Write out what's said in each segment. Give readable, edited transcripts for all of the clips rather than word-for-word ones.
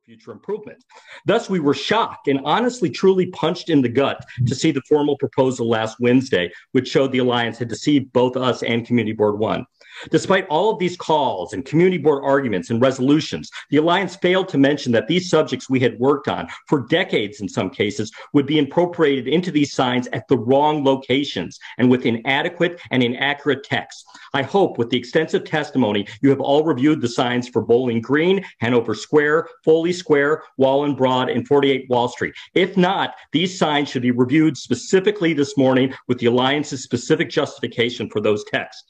future improvement. Thus, we were shocked and honestly, truly punched in the gut to see the formal proposal last Wednesday, which showed the Alliance had deceived both us and Community Board 1. Despite all of these calls and community board arguments and resolutions, the Alliance failed to mention that these subjects we had worked on for decades in some cases would be incorporated into these signs at the wrong locations and with inadequate and inaccurate text. I hope with the extensive testimony, you have all reviewed the signs for Bowling Green, Hanover Square, Foley Square, Wallen Broad, and 48 Wall Street. If not, these signs should be reviewed specifically this morning with the Alliance's specific justification for those texts.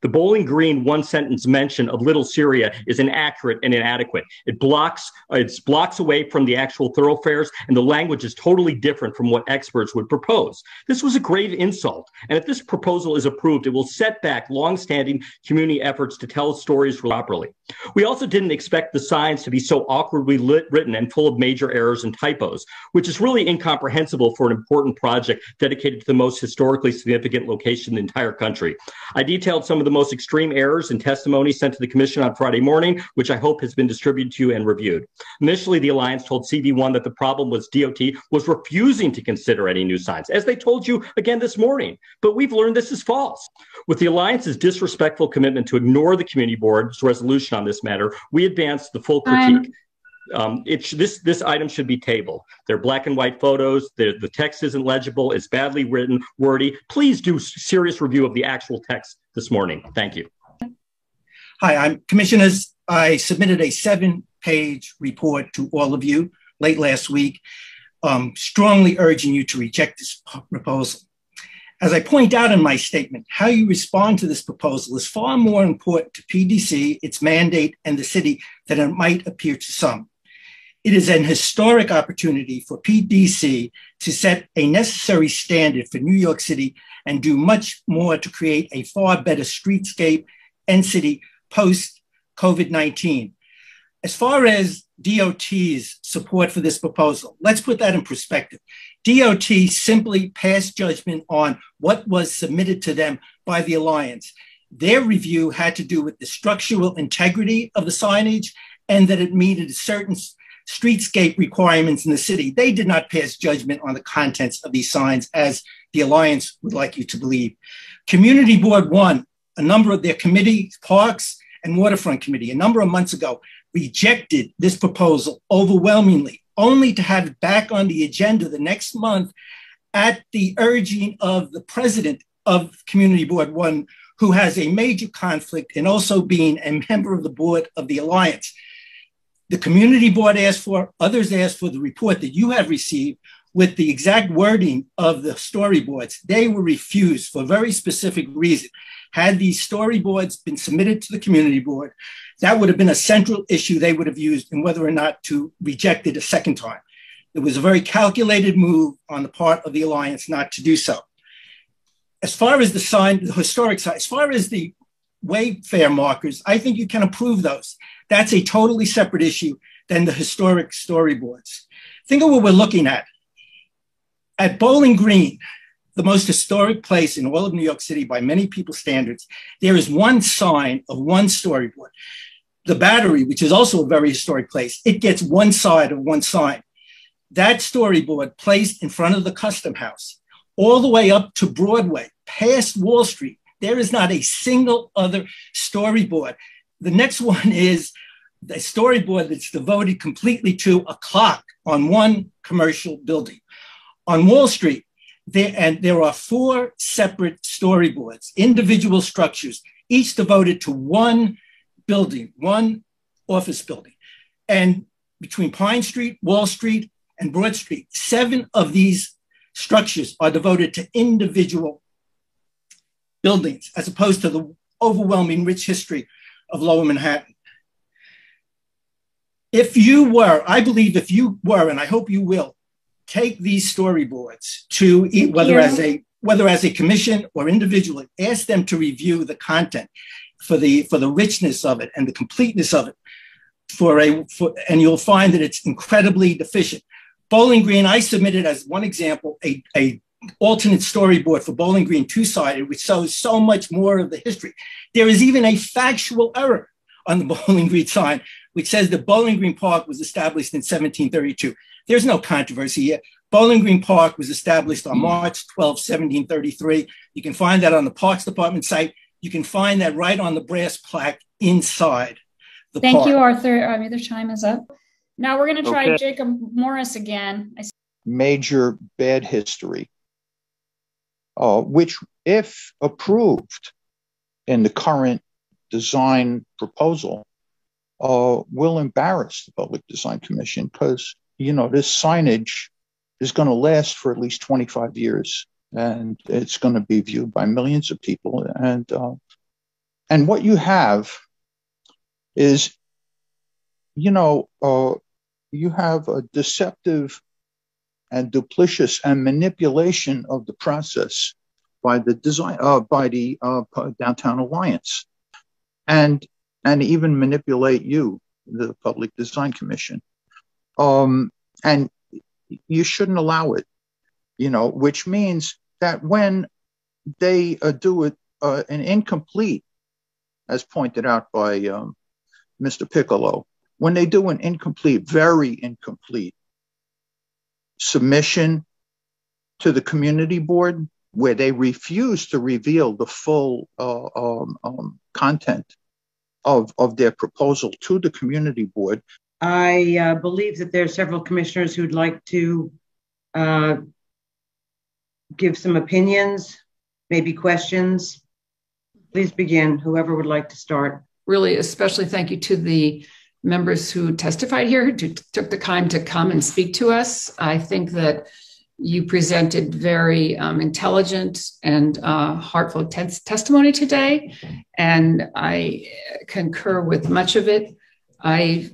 The Bowling Green one-sentence mention of Little Syria is inaccurate and inadequate. It's blocks away from the actual thoroughfares, and the language is totally different from what experts would propose. This was a grave insult, and if this proposal is approved, it will set back long-standing community efforts to tell stories properly. We also didn't expect the signs to be so awkwardly written and full of major errors and typos, which is really incomprehensible for an important project dedicated to the most historically significant location in the entire country. I detailed some of the most extreme errors and testimony sent to the Commission on Friday morning, which I hope has been distributed to you and reviewed. Initially, the Alliance told CV1 that the problem was DOT was refusing to consider any new signs, as they told you again this morning. But we've learned this is false. With the Alliance's disrespectful commitment to ignore the Community Board's resolution on this matter, we advanced the full critique. This item should be tabled. They're black and white photos. The text isn't legible. It's badly written, wordy. Please do serious review of the actual text this morning. Thank you. Hi, I'm Commissioners. I submitted a 7-page report to all of you late last week, strongly urging you to reject this proposal. As I point out in my statement, how you respond to this proposal is far more important to PDC, its mandate, and the city than it might appear to some. It is an historic opportunity for PDC to set a necessary standard for New York City and do much more to create a far better streetscape and city post-COVID-19. As far as DOT's support for this proposal, let's put that in perspective. DOT simply passed judgment on what was submitted to them by the Alliance. Their review had to do with the structural integrity of the signage and that it meted certain streetscape requirements in the city. They did not pass judgment on the contents of these signs, as the Alliance would like you to believe. Community Board 1, a number of their committees, Parks and Waterfront Committee, a number of months ago, rejected this proposal overwhelmingly, only to have it back on the agenda the next month at the urging of the president of Community Board 1, who has a major conflict in also being a member of the board of the Alliance. The Community Board asked for, others asked for the report that you have received with the exact wording of the storyboards. They were refused for a very specific reason. Had these storyboards been submitted to the Community Board, that would have been a central issue they would have used in whether or not to reject it a second time. It was a very calculated move on the part of the Alliance not to do so. As far as the sign, the historic sign, as far as the wayfare markers, I think you can approve those. That's a totally separate issue than the historic storyboards. Think of what we're looking at. At Bowling Green, the most historic place in all of New York City by many people's standards, there is one sign of one storyboard. The Battery, which is also a very historic place, it gets one side of one sign. That storyboard placed in front of the Custom House, all the way up to Broadway, past Wall Street, there is not a single other storyboard. The next one is the storyboard that's devoted completely to a clock on one commercial building. On Wall Street, there are 4 separate storyboards, individual structures, each devoted to one building, one office building. And between Pine Street, Wall Street, and Broad Street, 7 of these structures are devoted to individual buildings, as opposed to the overwhelming rich history of Lower Manhattan. If you were, I believe if you were, and I hope you will, take these storyboards to whether as a commission or individually, ask them to review the content for the richness of it and the completeness of it, and you'll find that it's incredibly deficient. Bowling Green, I submitted as one example a alternate storyboard for Bowling Green two-sided, which shows so much more of the history. There is even a factual error on the Bowling Green sign, which says the Bowling Green Park was established in 1732. There's no controversy here. Bowling Green Park was established on March 12, 1733. You can find that on the Parks Department site. You can find that right on the brass plaque inside the park. Thank you, Arthur. Your time is up. Now we're going to try Jacob Morris again. Major bad history, which, if approved in the current design proposal, will embarrass the Public Design Commission because, this signage is going to last for at least 25 years, and it's going to be viewed by millions of people. And what you have is, you have a deceptive and duplicitous and manipulation of the process by the design, by the Downtown Alliance, and even manipulate you, the Public Design Commission. And you shouldn't allow it, which means that when they do it, an incomplete, as pointed out by Mr. Piccolo, when they do an incomplete, very incomplete submission to the community board, where they refuse to reveal the full content of their proposal to the community board. I believe that there are several commissioners who'd like to give some opinions, maybe questions. Please begin, whoever would like to start. Really, especially thank you to the members who testified here, who took the time to come and speak to us. I think that you presented very intelligent and heartfelt testimony today, and I concur with much of it. I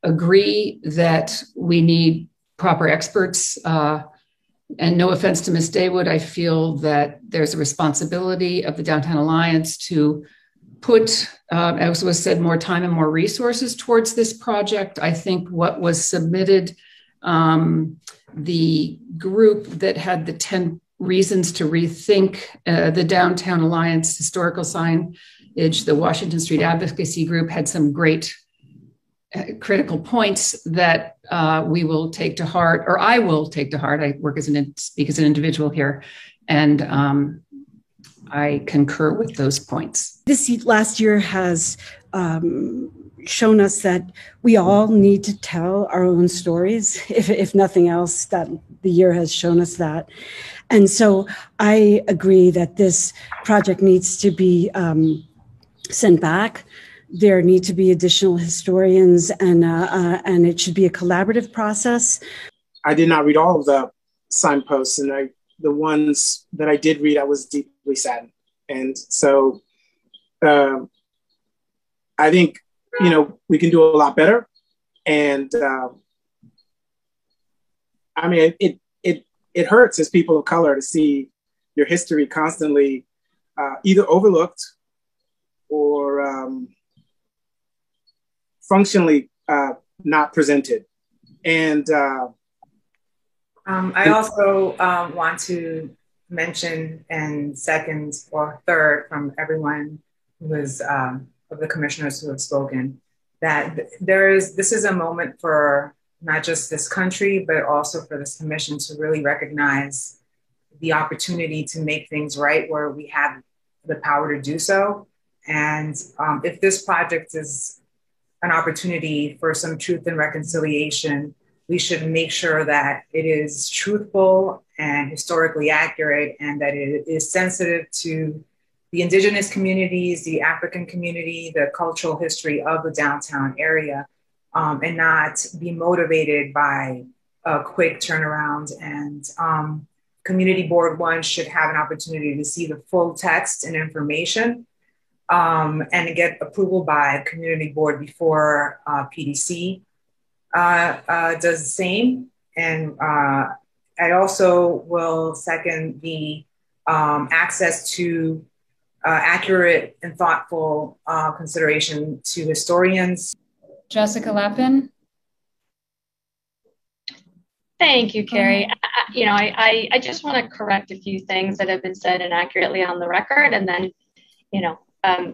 agree that we need proper experts, and no offense to Ms. Daywood, I feel that there's a responsibility of the Downtown Alliance to put, as was said, more time and more resources towards this project. I think what was submitted, the group that had the 10 reasons to rethink the Downtown Alliance historical signage, the Washington Street Advocacy Group, had some great critical points that we will take to heart, or I will take to heart. I speak as an individual here, and I concur with those points. This last year has shown us that we all need to tell our own stories. If nothing else, that the year has shown us that. And so I agree that this project needs to be sent back. There need to be additional historians, and it should be a collaborative process. I did not read all of the signposts, and the ones that I did read, I was deeply saddened. And so I think, we can do a lot better. And I mean, it hurts as people of color to see your history constantly either overlooked or functionally not presented. And I also want to mention and second or third from everyone who was of the commissioners who have spoken, that this is a moment for not just this country, but also for this commission to really recognize the opportunity to make things right where we have the power to do so. And if this project is an opportunity for some truth and reconciliation, we should make sure that it is truthful and historically accurate, and that it is sensitive to the indigenous communities, the African community, the cultural history of the downtown area, and not be motivated by a quick turnaround. And Community Board 1 should have an opportunity to see the full text and information and get approval by Community Board before PDC does the same. And I also will second the access to accurate and thoughtful consideration to historians. Jessica Lappin. Thank you, Carrie. I just want to correct a few things that have been said inaccurately on the record, and then,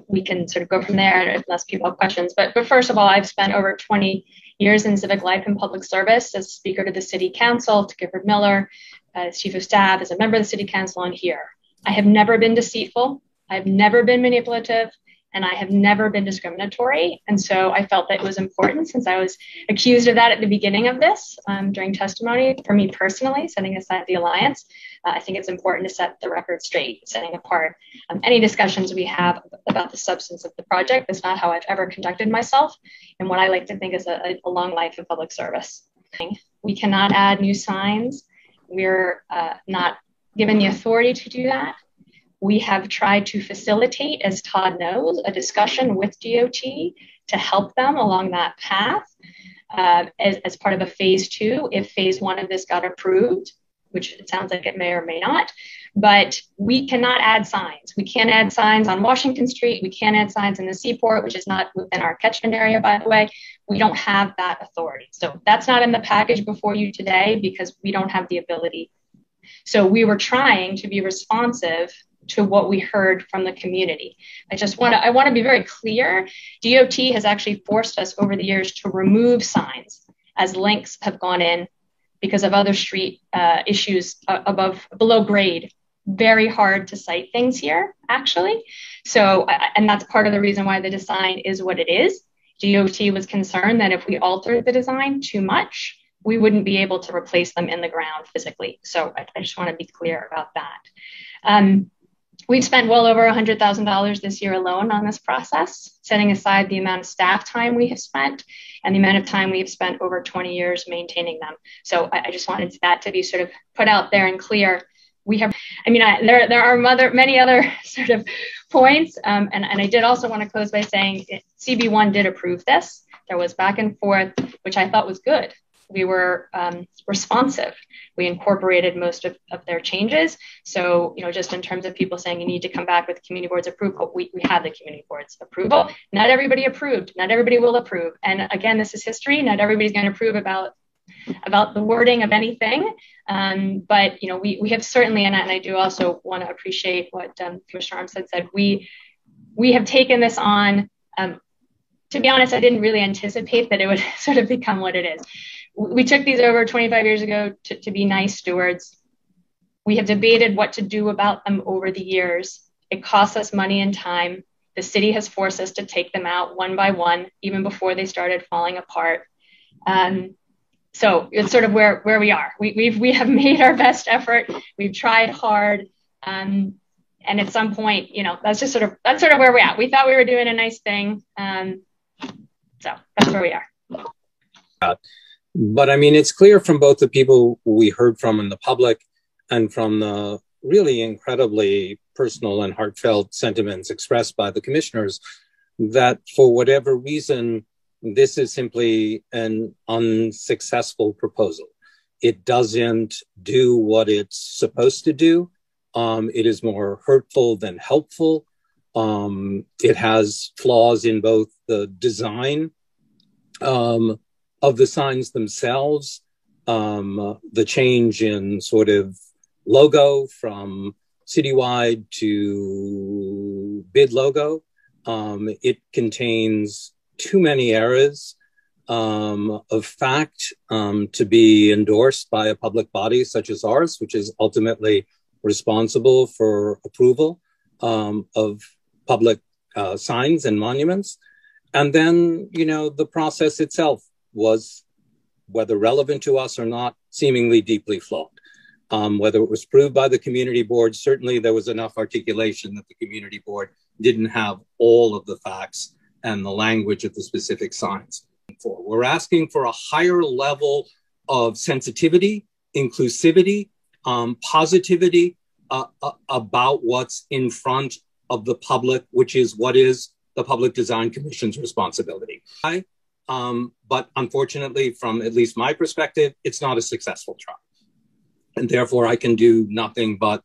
we can sort of go from there unless people have questions. But first of all, I've spent over 20 years in civic life and public service as Speaker to the City Council, to Gifford Miller, as Chief of Staff, as a member of the City Council, and here. I have never been deceitful. I've never been manipulative. And I have never been discriminatory. And so I felt that it was important, since I was accused of that at the beginning of this during testimony, for me personally, setting aside the alliance. I think it's important to set the record straight, setting apart any discussions we have about the substance of the project. That's not how I've ever conducted myself, and what I like to think is a long life of public service. We cannot add new signs. We're not given the authority to do that. We have tried to facilitate, as Todd knows, a discussion with DOT to help them along that path as part of a phase 2, if phase 1 of this got approved, which it sounds like it may or may not. But we cannot add signs. We can't add signs on Washington Street. We can't add signs in the Seaport, which is not within our catchment area, by the way. We don't have that authority. So that's not in the package before you today, because we don't have the ability. So we were trying to be responsive to what we heard from the community. I want to be very clear. DOT has actually forced us over the years to remove signs as links have gone in because of other street issues below grade. Very hard to cite things here, actually. So, and that's part of the reason why the design is what it is. DOT was concerned that if we altered the design too much, we wouldn't be able to replace them in the ground physically. So I just want to be clear about that. We've spent well over $100,000 this year alone on this process, setting aside the amount of staff time we have spent and the amount of time we have spent over 20 years maintaining them. So I just wanted that to be sort of put out there and clear. We have, there are many other sort of points. And I did also want to close by saying CB1 did approve this. There was back and forth, which I thought was good. We were responsive. We incorporated most of their changes. So, just in terms of people saying you need to come back with community board's approval, we had the community board's approval. Not everybody approved. Not everybody will approve. And again, this is history. Not everybody's going to approve about the wording of anything. But, we have certainly, and I do also want to appreciate what Commissioner Armstead said. We have taken this on. To be honest, I didn't really anticipate that it would sort of become what it is. We took these over 25 years ago to be nice stewards. We have debated what to do about them over the years. It costs us money and time. The city has forced us to take them out one by one, even before they started falling apart. So it's sort of where we are. We have made our best effort. We've tried hard. And at some point, that's sort of where we're at. We thought we were doing a nice thing. So that's where we are. But it's clear from both the people we heard from in the public and from the really incredibly personal and heartfelt sentiments expressed by the commissioners that for whatever reason, this is simply an unsuccessful proposal. It doesn't do what it's supposed to do. It is more hurtful than helpful. It has flaws in both the design of the signs themselves, the change in sort of logo from citywide to bid logo. It contains too many errors of fact to be endorsed by a public body such as ours, which is ultimately responsible for approval of public signs and monuments. And then, the process itself was, whether relevant to us or not, seemingly deeply flawed. Whether it was proved by the community board, certainly there was enough articulation that the community board didn't have all of the facts and the language of the specific signs. We're asking for a higher level of sensitivity, inclusivity, positivity about what's in front of the public, which is what is the Public Design Commission's responsibility. But unfortunately, from at least my perspective, it's not a successful trial. And therefore, I can do nothing but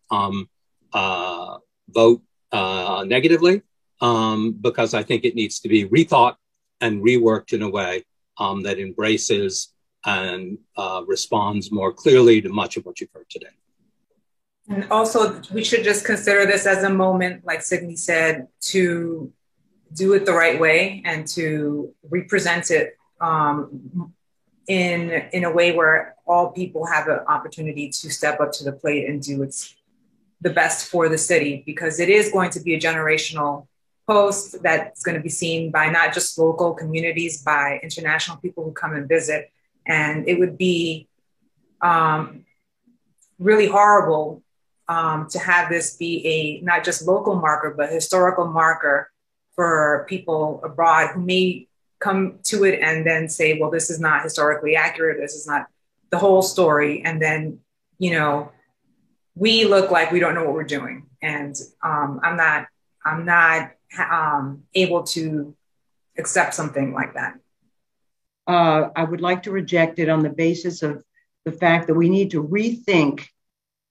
vote negatively because I think it needs to be rethought and reworked in a way that embraces and responds more clearly to much of what you've heard today. And also, we should just consider this as a moment, like Sydney said, to do it the right way and to represent it in a way where all people have an opportunity to step up to the plate and do the best for the city, because it is going to be a generational post that's going to be seen by not just local communities, by international people who come and visit. And it would be really horrible to have this be a not just local marker, but historical marker for people abroad who may come to it and then say, well, this is not historically accurate. This is not the whole story. And then, you know, we look like we don't know what we're doing. And I'm not able to accept something like that. I would like to reject it on the basis of the fact that we need to rethink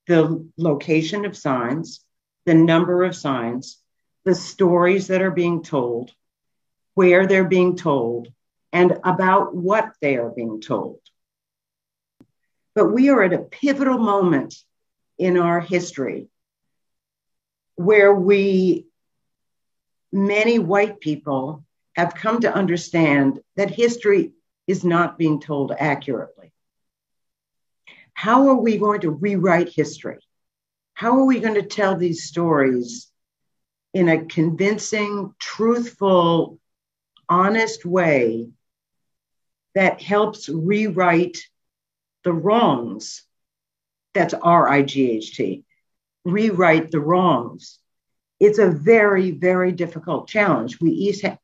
the location of signs, the number of signs, the stories that are being told, where they're being told, and about what they are being told. But we are at a pivotal moment in our history where many white people have come to understand that history is not being told accurately. How are we going to rewrite history? How are we going to tell these stories in a convincing, truthful, honest way that helps rewrite the wrongs? That's RIGHT, rewrite the wrongs. It's a very, very difficult challenge. We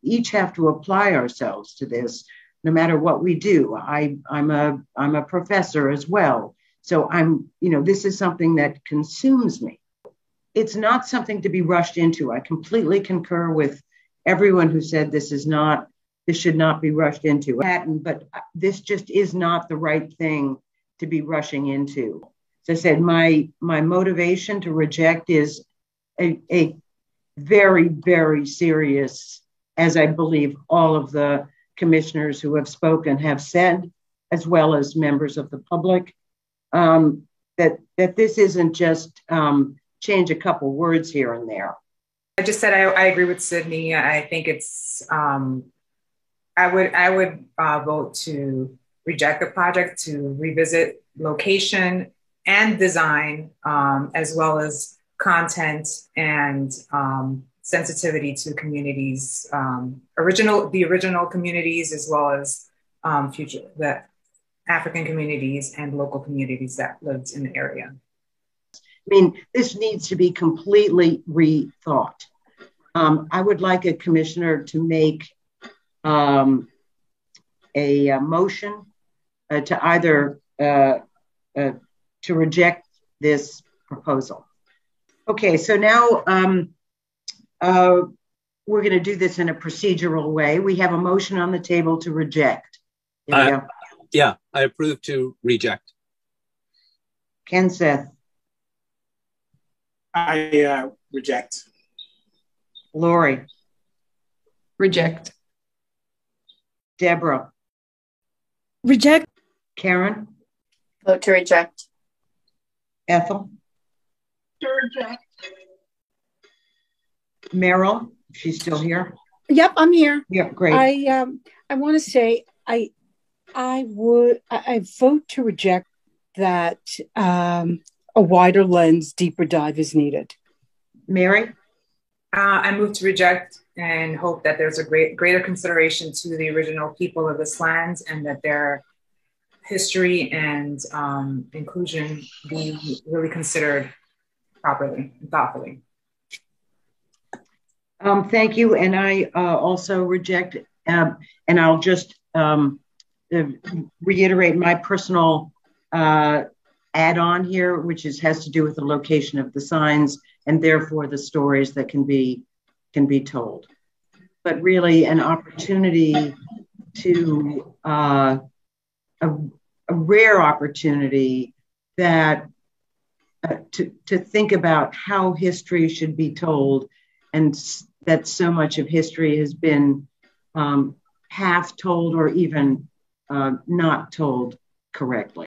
each have to apply ourselves to this, no matter what we do. I'm a professor as well. So this is something that consumes me. It's not something to be rushed into. I completely concur with everyone who said this should not be rushed into. But this just is not the right thing to be rushing into. As I said, my motivation to reject is a very, very serious, as I believe all of the commissioners who have spoken have said, as well as members of the public, that this isn't just change a couple words here and there. I just said I agree with Sydney. I think it's I would vote to reject the project, to revisit location and design, as well as content and sensitivity to communities, the original communities, as well as the African communities and local communities that lived in the area. I mean, this needs to be completely rethought. I would like a commissioner to make a motion to either to reject this proposal. Okay, so now we're going to do this in a procedural way. We have a motion on the table to reject. Yeah, I approve to reject. Ken Seth. I reject. Lori. Reject. Deborah. Reject. Karen. Vote to reject. Ethel. To reject. Meryl, she's still here. Yep, I'm here. Yeah, great. I want to say I vote to reject that a wider lens, deeper dive is needed. Mary? I move to reject and hope that there's a greater consideration to the original people of this land and that their history and inclusion be really considered properly and thoughtfully. Thank you. And I also reject, and I'll just reiterate my personal add-on here, which has to do with the location of the signs and therefore the stories that can be told. But really an opportunity to, a rare opportunity that to think about how history should be told, and that so much of history has been half told or even not told correctly.